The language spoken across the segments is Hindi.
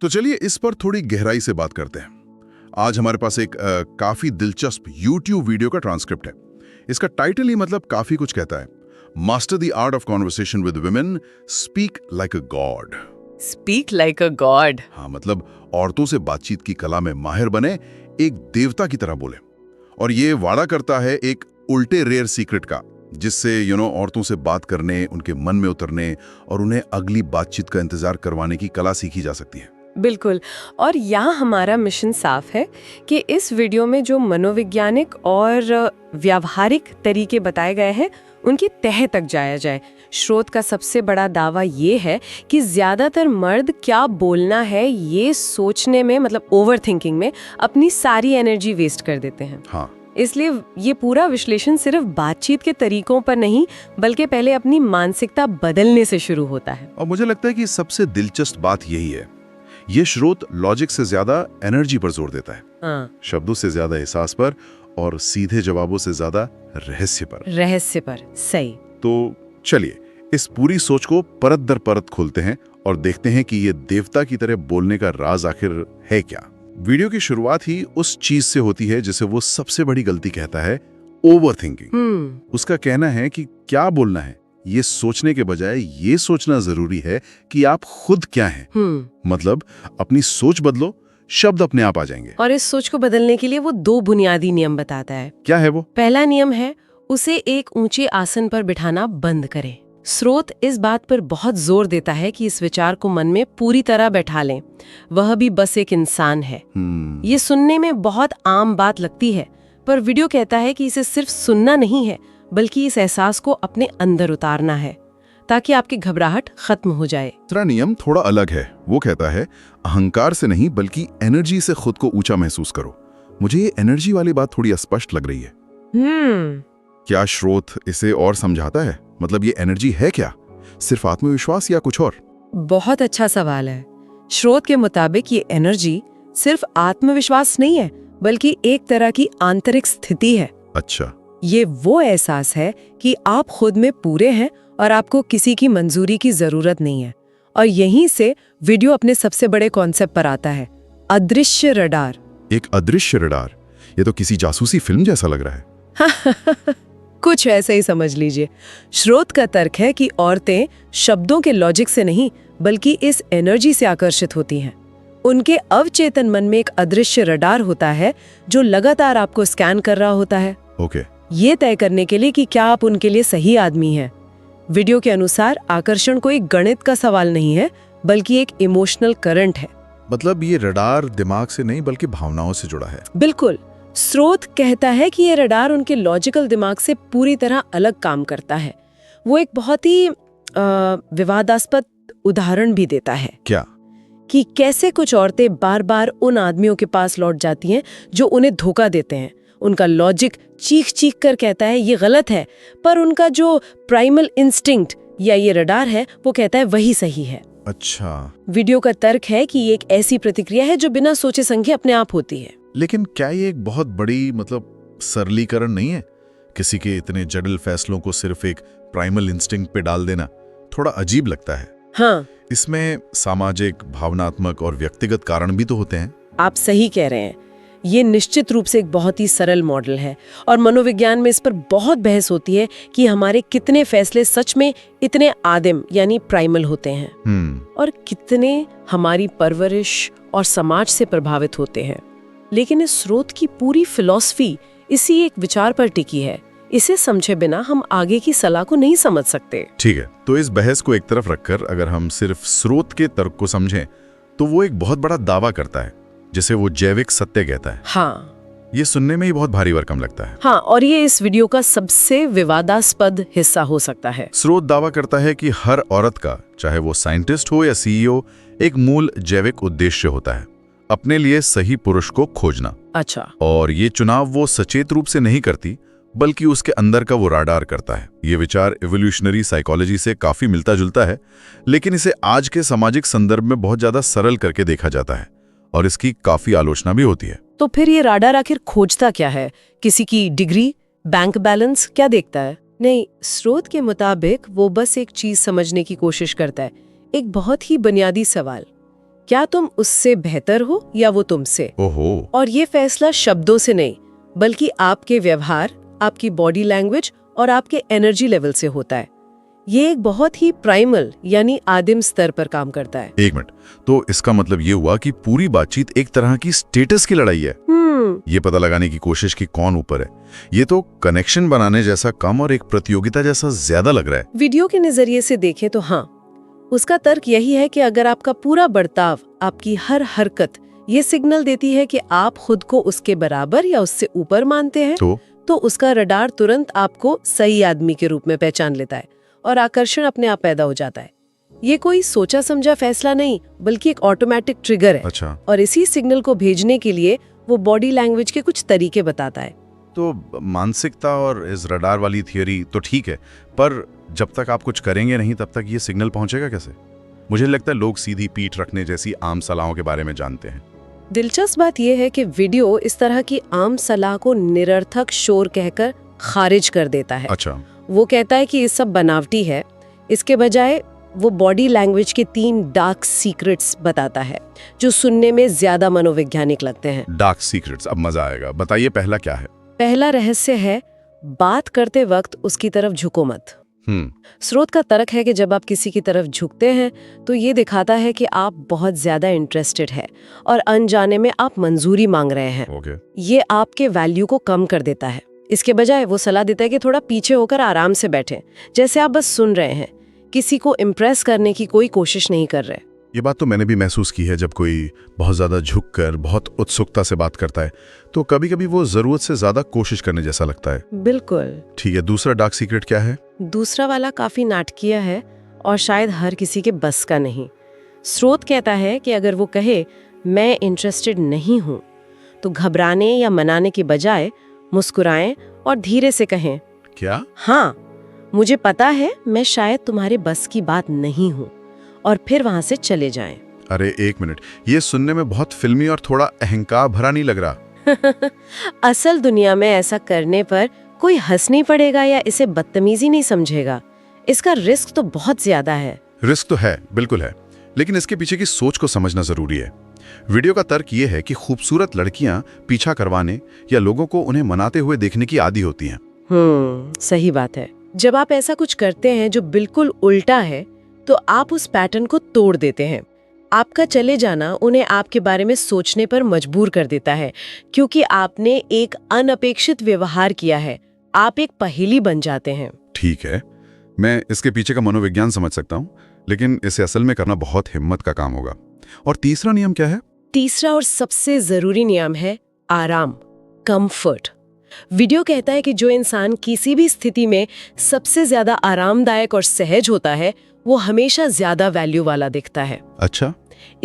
तो चलिए इस पर थोड़ी गहराई से बात करते हैं। आज हमारे पास एक काफी दिलचस्प YouTube वीडियो का ट्रांसक्रिप्ट है। इसका टाइटल ही मतलब काफी कुछ कहता है। Master the art of conversation with women, speak like a God. Speak like a God. हाँ, मतलब औरतों से बातचीत की कला में माहिर बने, एक देवता की तरह बोले। और ये वादा करता है एक उल्टे रेयर सीक्रेट का, जिससे औरतों से बात करने, उनके मन में उतरने और उन्हें अगली बातचीत का इंतजार करवाने की कला सीखी जा सकती है। बिल्कुल। और यहाँ हमारा मिशन साफ है कि इस वीडियो में जो मनोवैज्ञानिक और व्यावहारिक तरीके बताए गए हैं उनकी तह तक जाया जाए। स्रोत का सबसे बड़ा दावा ये है कि ज्यादातर मर्द क्या बोलना है ये सोचने में, मतलब ओवर थिंकिंग में, अपनी सारी एनर्जी वेस्ट कर देते हैं। हाँ। इसलिए ये पूरा विश्लेषण सिर्फ बातचीत के तरीकों पर नहीं, बल्कि पहले अपनी मानसिकता बदलने से शुरू होता है। और मुझे लगता है कि सबसे दिलचस्प बात यही है, ये स्रोत लॉजिक से ज्यादा एनर्जी पर जोर देता है। हाँ। शब्दों से ज्यादा एहसास पर और सीधे जवाबों से ज्यादा रहस्य पर। सही। तो चलिए इस पूरी सोच को परत दर परत खोलते हैं और देखते हैं कि ये देवता की तरह बोलने का राज आखिर है क्या। वीडियो की शुरुआत ही उस चीज से होती है जिसे वो सबसे बड़ी गलती कहता है, ओवर थिंकिंग। उसका कहना है कि क्या बोलना है ये सोचने के बजाय ये सोचना जरूरी है कि आप खुद क्या हैं। मतलब अपनी सोच बदलो, शब्द अपने आप आ जाएंगे। और इस सोच को बदलने के लिए वो 2 बुनियादी नियम बताता है। क्या है वो? पहला नियम है, उसे एक ऊंचे आसन पर बिठाना बंद करें। स्रोत इस बात पर बहुत जोर देता है कि इस विचार को मन में पूरी तरह बैठा लें, वह भी बस एक इंसान है। ये सुनने में बहुत आम बात लगती है, पर वीडियो कहता है कि इसे सिर्फ सुनना नहीं है, बल्कि इस एहसास को अपने अंदर उतारना है ताकि आपकी घबराहट खत्म हो जाए। दूसरा नियम थोड़ा अलग है। वो कहता है अहंकार से नहीं बल्कि एनर्जी से खुद को ऊंचा महसूस करो। मुझे ये एनर्जी वाली बात थोड़ी अस्पष्ट लग रही है। क्या स्रोत इसे और समझाता है? मतलब ये एनर्जी है क्या? सिर्फ आत्मविश्वास या कुछ और? बहुत अच्छा सवाल है। स्रोत के मुताबिक ये एनर्जी सिर्फ आत्मविश्वास नहीं है, बल्कि एक तरह की आंतरिक स्थिति है। अच्छा। ये वो एहसास है कि आप खुद में पूरे हैं और आपको किसी की मंजूरी की जरूरत नहीं है। और यहीं से वीडियो अपने सबसे बड़े कॉन्सेप्ट पर आता है, अदृश्य रडार। एक अदृश्य रडार? ये तो किसी जासूसी फिल्म जैसा लग रहा है। कुछ ऐसे ही समझ लीजिए। स्रोत का तर्क है कि औरतें शब्दों के लॉजिक से नहीं, बल्कि इस एनर्जी से आकर्षित होती हैं। उनके अवचेतन मन में एक अदृश्य रडार होता है जो लगातार आपको स्कैन कर रहा होता है। ओके। ये तय करने के लिए कि क्या आप उनके लिए सही आदमी हैं। वीडियो के अनुसार आकर्षण कोई गणित का सवाल नहीं है, बल्कि एक इमोशनल करंट है। मतलब ये रडार दिमाग से नहीं बल्कि भावनाओं से जुड़ा है। बिल्कुल। स्रोत कहता है कि ये रडार उनके लॉजिकल दिमाग से पूरी तरह अलग काम करता है। वो एक बहुत ही विवादास्पद उदाहरण भी देता है। क्या? कि कैसे कुछ औरतें बार बार उन आदमियों के पास लौट जाती हैं जो उन्हें धोखा देते हैं। उनका लॉजिक चीख चीख कर कहता है ये गलत है, पर उनका जो प्राइमल इंस्टिंक्ट या ये रडार है वो कहता है वही सही है। अच्छा। वीडियो का तर्क है कि ये एक ऐसी प्रतिक्रिया है जो बिना सोचे समझे अपने आप होती है। लेकिन क्या ये एक बहुत बड़ी सरलीकरण नहीं है? किसी के इतने जटिल फैसलों को सिर्फ एक प्राइमल इंस्टिंक्ट पे डाल देना थोड़ा अजीब लगता है। हाँ। इसमें सामाजिक, भावनात्मक और व्यक्तिगत कारण भी तो होते हैं। आप सही कह रहे हैं। ये निश्चित रूप से एक बहुत ही सरल मॉडल है और मनोविज्ञान में इस पर बहुत बहस होती है कि हमारे कितने फैसले सच में इतने आदिम यानी प्राइमल होते हैं और कितने हमारी परवरिश और समाज से प्रभावित होते हैं। लेकिन इस स्रोत की पूरी फिलॉसफी इसी एक विचार पर टिकी है। इसे समझे बिना हम आगे की सलाह को नहीं समझ सकते। ठीक है, तो इस बहस को एक तरफ रखकर अगर हम सिर्फ स्रोत के तर्क को समझें तो वो एक बहुत बड़ा दावा करता है जिसे वो जैविक सत्य कहता है। हाँ। ये सुनने में ही बहुत भारी भरकम लगता है। हाँ, और ये इस वीडियो का सबसे विवादास्पद हिस्सा हो सकता है। स्रोत दावा करता है कि हर औरत का, चाहे वो साइंटिस्ट हो या सीईओ, एक मूल जैविक उद्देश्य होता है, अपने लिए सही पुरुष को खोजना। अच्छा। और ये चुनाव वो सचेत रूप से नहीं करती, बल्कि उसके अंदर का वो राडार करता है। ये विचार इवोल्यूशनरी साइकोलॉजी से काफी मिलता जुलता है, लेकिन इसे आज के सामाजिक संदर्भ में बहुत ज्यादा सरल करके देखा जाता है और इसकी काफी आलोचना भी होती है। तो फिर ये राडार आखिर खोजता क्या है? किसी की डिग्री, बैंक बैलेंस, क्या देखता है? नहीं, स्रोत के मुताबिक वो बस एक चीज समझने की कोशिश करता है, एक बहुत ही बुनियादी सवाल क्या तुम उससे बेहतर हो या वो तुमसे। ओहो। और ये फैसला शब्दों से नहीं, बल्कि आपके व्यवहार, आपकी बॉडी लैंग्वेज और आपके एनर्जी लेवल से होता है। ये एक बहुत ही प्राइमल यानी आदिम स्तर पर काम करता है। एक मिनट, तो इसका मतलब ये हुआ कि पूरी बातचीत एक तरह की स्टेटस की लड़ाई है। ये पता लगाने की कोशिश कि कौन ऊपर है। ये तो कनेक्शन बनाने जैसा कम और एक प्रतियोगिता जैसा ज्यादा लग रहा है। वीडियो के नजरिए से देखें तो हाँ, उसका तर्क यही है कि अगर आपका पूरा बर्ताव, आपकी हर हरकत ये सिग्नल देती है कि आप खुद को उसके बराबर या उससे ऊपर मानते हैं, तो उसका रडार तुरंत आपको सही आदमी के रूप में पहचान लेता है और आकर्षण अपने आप पैदा हो जाता है। ये कोई सोचा समझा फैसला नहीं, बल्कि एक ऑटोमेटिक ट्रिगर है। अच्छा। और इसी सिग्नल को भेजने के लिए वो बॉडी लैंग्वेज के कुछ तरीके बताता है। तो मानसिकता और इस रडार वाली थियोरी तो ठीक है, पर जब तक आप कुछ करेंगे नहीं तब तक ये सिग्नल पहुंचेगा कैसे? मुझे लगता है लोग सीधी पीठ रखने जैसी आम सलाहों के बारे में जानते हैं। दिलचस्प बात यह है कि वीडियो इस तरह की आम सलाह को निरर्थक शोर कहकर खारिज कर देता है। अच्छा। वो कहता है कि ये सब बनावटी है। इसके बजाय वो बॉडी लैंग्वेज के 3 डार्क सीक्रेट्स बताता है, जो सुनने में ज्यादा मनोवैज्ञानिक लगते हैं। डार्क सीक्रेट्स, अब मजा आएगा। बताइए, पहला क्या है? पहला रहस्य है, बात करते वक्त उसकी तरफ झुको मत। स्रोत का तर्क है कि जब आप किसी की तरफ झुकते हैं तो ये दिखाता है कि आप बहुत ज्यादा इंटरेस्टेड है और अनजाने में आप मंजूरी मांग रहे हैं। ये आपके वैल्यू को कम कर देता है। इसके बजाय वो सलाह देता है कि थोड़ा पीछे होकर आराम से बैठें, जैसे आप बस सुन रहे हैं, किसी को इम्प्रेस करने की कोई कोशिश नहीं कर रहे। ये बात तो मैंने भी महसूस की है। जब कोई बहुत ज्यादा झुककर बहुत उत्सुकता से बात करता है तो कभी कभी वो जरूरत से ज्यादा कोशिश करने जैसा लगता है। बिल्कुल ठीक है, दूसरा डार्क सीक्रेट क्या है? दूसरा वाला काफी नाटकीय है और शायद हर किसी के बस का नहीं। स्रोत कहता है कि अगर वो कहे मैं इंटरेस्टेड नहीं हूं, तो घबराने या मनाने के बजाय मुस्कुराएं और धीरे से कहें, क्या? हाँ, मुझे पता है मैं शायद तुम्हारे बस की बात नहीं हूं, और फिर वहां से चले जाएं। अरे एक मिनट, ये सुनने में बहुत फिल्मी और थोड़ा अहंकार भरा नहीं लग रहा? असल दुनिया में ऐसा करने पर कोई हंस नहीं पड़ेगा या इसे बदतमीजी नहीं समझेगा। इसका रिस्क तो बहुत ज्यादा है। रिस्क तो है, बिल्कुल है, लेकिन इसके पीछे की सोच को समझना जरूरी है। वीडियो का तर्क ये है कि खूबसूरत लड़कियां पीछा करवाने या लोगों को उन्हें मनाते हुए देखने की आदी होती हैं। सही बात है। जब आप ऐसा कुछ करते हैं जो बिल्कुल उल्टा है, तो आप उस पैटर्न को तोड़ देते हैं। आपका चले जाना उन्हें आपके बारे में सोचने पर मजबूर कर देता है, क्योंकि आपने एक अनपेक्षित व्यवहार किया है। आप एक पहेली बन जाते हैं। ठीक है, मैं इसके पीछे का मनोविज्ञान समझ सकता हूँ, लेकिन इसे असल में करना बहुत हिम्मत का काम होगा। और तीसरा नियम क्या है? तीसरा और सबसे जरूरी नियम है आराम, कंफर्ट। वीडियो कहता है कि जो इंसान किसी भी स्थिति में सबसे ज्यादा आरामदायक और सहज होता है, वो हमेशा ज्यादा वैल्यू वाला दिखता है। अच्छा।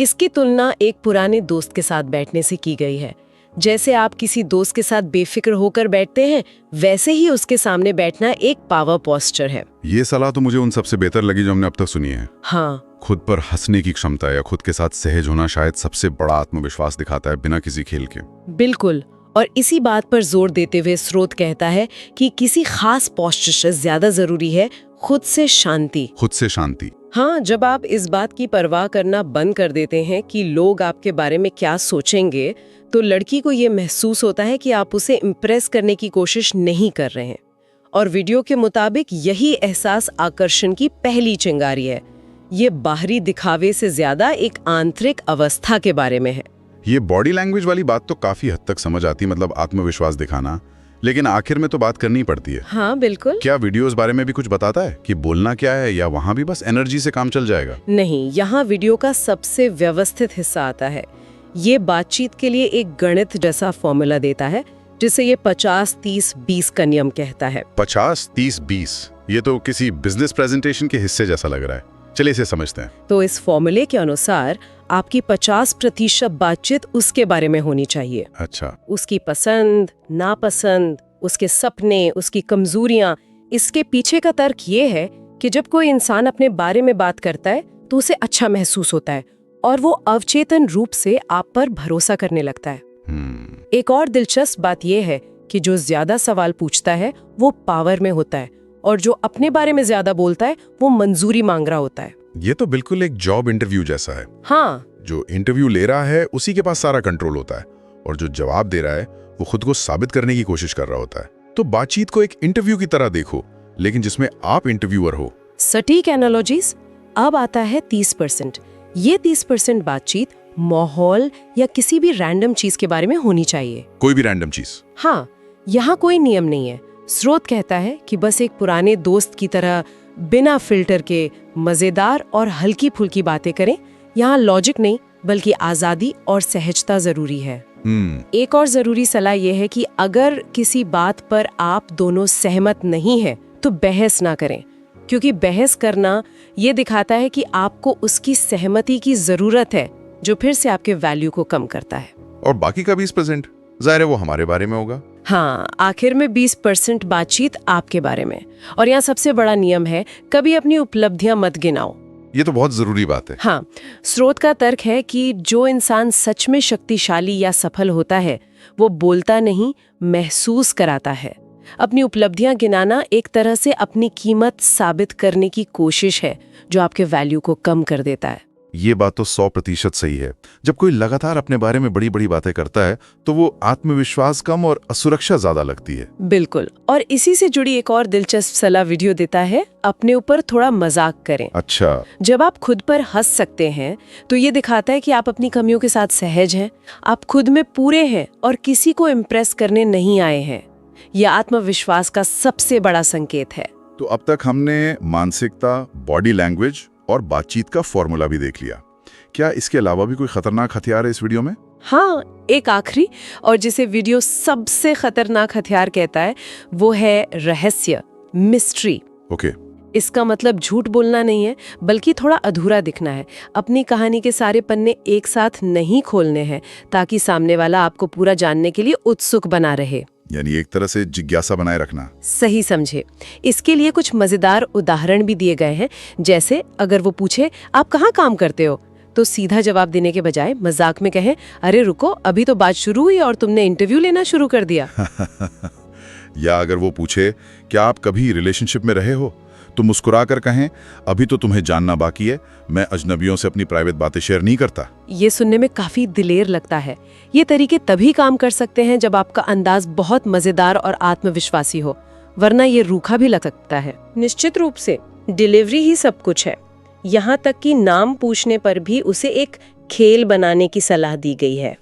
इसकी तुलना एक पुराने दोस्त के साथ बैठने से की गई है। जैसे आप किसी दोस्त के साथ बेफिक्र होकर बैठते हैं, वैसे ही उसके सामने बैठना एक पावर पोस्चर है। ये सलाह तो मुझे उन सबसे बेहतर लगी जो हमने अब तक सुनी है। हाँ, खुद पर हंसने की क्षमता या खुद के साथ सहज होना शायद सबसे बड़ा आत्मविश्वास दिखाता है, बिना किसी खेल के। बिल्कुल। और इसी बात पर जोर देते हुए स्रोत कहता है कि किसी खास पोस्चर से ज्यादा जरूरी है खुद से शांति। खुद से शांति। हाँ, जब आप इस बात की परवाह करना बंद कर देते हैं कि लोग आपके बारे में क्या सोचेंगे, तो लड़की को ये महसूस होता है कि आप उसे इम्प्रेस करने की कोशिश नहीं कर रहे हैं। और वीडियो के मुताबिक यही एहसास आकर्षण की पहली चिंगारी है। ये बाहरी दिखावे से ज्यादा एक आंतरिक अवस्था के बारे में है। ये बॉडी लैंग्वेज वाली बात तो काफी हद तक समझ आती, मतलब आत्मविश्वास दिखाना, लेकिन आखिर में तो बात करनी पड़ती है। हाँ बिल्कुल। क्या वीडियो इस बारे में भी कुछ बताता है कि बोलना क्या है, या वहाँ भी बस एनर्जी से काम चल जाएगा? नहीं, यहाँ वीडियो का सबसे व्यवस्थित हिस्सा आता है। ये बातचीत के लिए एक गणित जैसा फॉर्मूला देता है, जिसे ये 50-30-20 का नियम कहता है। 50-30-20, ये तो किसी बिजनेस प्रेजेंटेशन के हिस्से जैसा लग रहा है। चलिए इसे समझते हैं। तो इस फॉर्मूले के अनुसार आपकी 50% बातचीत उसके बारे में होनी चाहिए। अच्छा। उसकी पसंद, नापसंद, उसके सपने, उसकी कमजोरियां। इसके पीछे का तर्क ये है कि जब कोई इंसान अपने बारे में बात करता है तो उसे अच्छा महसूस होता है और वो अवचेतन रूप से आप पर भरोसा करने लगता है। एक और दिलचस्प बात यह है कि जो ज्यादा सवाल पूछता है वो पावर में होता है, और जो अपने बारे में ज्यादा बोलता है वो मंजूरी मांग रहा होता है। ये तो बिल्कुल एक जॉब इंटरव्यू जैसा है। हाँ, जो इंटरव्यू ले रहा है उसी के पास सारा कंट्रोल होता है और जो जवाब दे रहा है वो खुद को साबित करने की कोशिश कर रहा होता है। तो बातचीत को एक इंटरव्यू की तरह देखो, लेकिन जिसमें आप इंटरव्यूअर हो। सटीक एनालॉजीज। अब आता है 30%। ये 30% बातचीत माहौल या किसी भी रैंडम चीज के बारे में होनी चाहिए। कोई भी रैंडम चीज? हाँ, यहाँ कोई नियम नहीं है। स्रोत कहता है कि बस एक पुराने दोस्त की तरह बिना फिल्टर के मजेदार और हल्की फुल्की बातें करें। यहाँ लॉजिक नहीं बल्कि आजादी और सहजता जरूरी है। एक और जरूरी सलाह यह है कि अगर किसी बात पर आप दोनों सहमत नहीं है तो बहस ना करें, क्योंकि बहस करना ये दिखाता है कि आपको उसकी सहमति की जरूरत है, जो फिर से आपके वैल्यू को कम करता है। और बाकी का 20% जाहिर है वो हमारे बारे में होगा। हाँ, आखिर में 20% बातचीत आपके बारे में। और यहाँ सबसे बड़ा नियम है, कभी अपनी उपलब्धियां मत गिनाओ। ये तो बहुत जरूरी बात है। हाँ, स्रोत का तर्क है कि जो इंसान सच में शक्तिशाली या सफल होता है वो बोलता नहीं, महसूस कराता है। अपनी उपलब्धियां गिनाना एक तरह से अपनी कीमत साबित करने की कोशिश है, जो आपके वैल्यू को कम कर देता है। ये बात तो 100% सही है। जब कोई लगातार अपने बारे में बड़ी बड़ी बातें करता है तो वो आत्मविश्वास कम और असुरक्षा ज्यादा लगती है। बिल्कुल। और इसी से जुड़ी एक और दिलचस्प सलाह वीडियो देता है, अपने ऊपर थोड़ा मजाक करें। अच्छा। जब आप खुद पर हंस सकते हैं तो ये दिखाता है कि आप अपनी कमियों के साथ सहज हैं, आप खुद में पूरे हैं और किसी को इम्प्रेस करने नहीं आए हैं। यह आत्मविश्वास का सबसे बड़ा संकेत है। तो अब तक हमने मानसिकता, बॉडी लैंग्वेज और बातचीत का फॉर्मूला भी देख लिया। क्या इसके अलावा भी कोई खतरनाक हथियार है इस वीडियो में? हाँ, एक आखिरी और जिसे वीडियो सबसे खतरनाक हथियार कहता है वो है रहस्य, मिस्ट्री। ओके। इसका मतलब झूठ बोलना नहीं है, बल्कि थोड़ा अधूरा दिखना है। अपनी कहानी के सारे पन्ने एक साथ नहीं खोलने हैं, ताकि सामने वाला आपको पूरा जानने के लिए उत्सुक बना रहे। यानी एक तरह से जिज्ञासा बनाए रखना। सही समझे। इसके लिए कुछ मजेदार उदाहरण भी दिए गए हैं। जैसे अगर वो पूछे आप कहाँ काम करते हो, तो सीधा जवाब देने के बजाय मजाक में कहें, अरे रुको, अभी तो बात शुरू हुई और तुमने इंटरव्यू लेना शुरू कर दिया। या अगर वो पूछे क्या आप कभी रिलेशनशिप में रहे हो, तो मुस्कुरा कर कहें, अभी तो तुम्हें जानना बाकी है, मैं अजनबियों से अपनी प्राइवेट बातें शेयर नहीं करता। ये सुनने में काफी दिलेर लगता है। ये तरीके तभी काम कर सकते हैं जब आपका अंदाज बहुत मजेदार और आत्मविश्वासी हो, वरना ये रूखा भी लग सकता है। निश्चित रूप से डिलीवरी ही सब कुछ है। यहाँ तक कि नाम पूछने पर भी उसे एक खेल बनाने की सलाह दी गई है।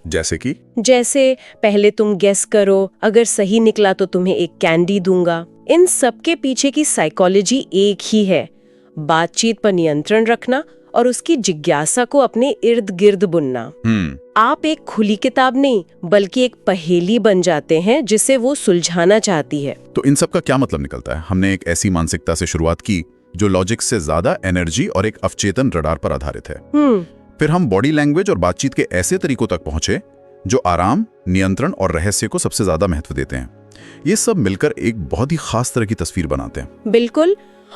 जैसे पहले तुम गेस करो, अगर सही निकला तो तुम्हें एक कैंडी दूंगा। इन सब के पीछे की साइकोलॉजी एक ही है, बातचीत पर नियंत्रण रखना और उसकी जिज्ञासा को अपने इर्द गिर्द बुनना। आप एक खुली किताब नहीं बल्कि एक पहेली बन जाते हैं जिसे वो सुलझाना चाहती है। तो इन सब का क्या मतलब निकलता है? हमने एक ऐसी मानसिकता से शुरुआत की जो लॉजिक से ज्यादा एनर्जी और एक अवचेतन रडार पर आधारित है। फिर हम बॉडी लैंग्वेज और बातचीत के ऐसे तरीकों तक पहुंचे जो आराम, नियंत्रण और रहस्य को सबसे ज्यादा महत्व देते हैं। ये सब मिलकर एक बहुत ही खास तरह की तस्वीर बनाते हैं। बिल्कुल।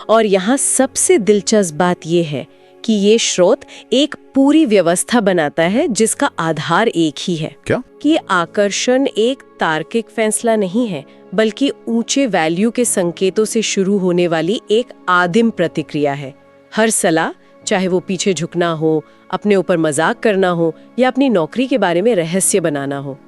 और यहाँ सबसे दिलचस्प बात यह है कि ये स्रोत एक पूरी व्यवस्था बनाता है जिसका आधार एक ही है। क्या? कि आकर्षण एक तार्किक फैसला नहीं है, बल्कि ऊंचे वैल्यू के संकेतों से शुरू होने वाली एक आदिम प्रतिक्रिया है। हर सलाह, चाहे वो पीछे झुकना हो, अपने ऊपर मजाक करना हो या अपनी नौकरी के बारे में रहस्य बनाना हो,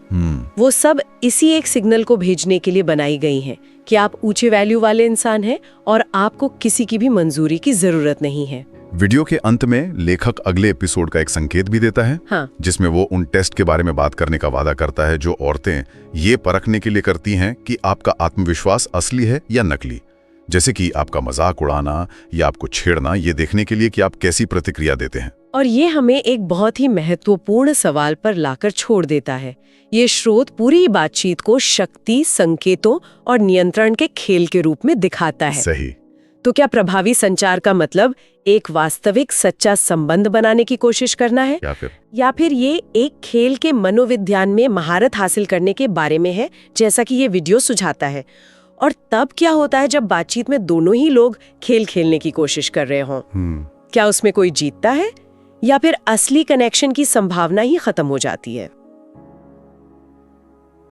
वो सब इसी एक सिग्नल को भेजने के लिए बनाई गई हैं कि आप ऊंचे वैल्यू वाले इंसान हैं और आपको किसी की भी मंजूरी की जरूरत नहीं है। वीडियो के अंत में लेखक अगले एपिसोड का एक संकेत भी देता है। हाँ। जिसमें वो उन टेस्ट के बारे में बात करने का वादा करता है जो औरतें ये परखने के लिए करती हैं कि आपका आत्मविश्वास असली है या नकली। जैसे कि आपका मजाक उड़ाना या आपको छेड़ना, ये देखने के लिए कि आप कैसी प्रतिक्रिया देते हैं। और ये हमें एक बहुत ही महत्वपूर्ण सवाल पर लाकर छोड़ देता है। ये स्रोत पूरी बातचीत को शक्ति, संकेतों और नियंत्रण के खेल के रूप में दिखाता है। सही। तो क्या प्रभावी संचार का मतलब एक वास्तविक सच्चा संबंध बनाने की कोशिश करना है, या फिर ये एक खेल के मनोविज्ञान में महारत हासिल करने के बारे में है, जैसा कि ये वीडियो सुझाता है? और तब क्या होता है जब बातचीत में दोनों ही लोग खेल खेलने की कोशिश कर रहे हों? क्या उसमें कोई जीतता है या फिर असली कनेक्शन की संभावना ही खत्म हो जाती है?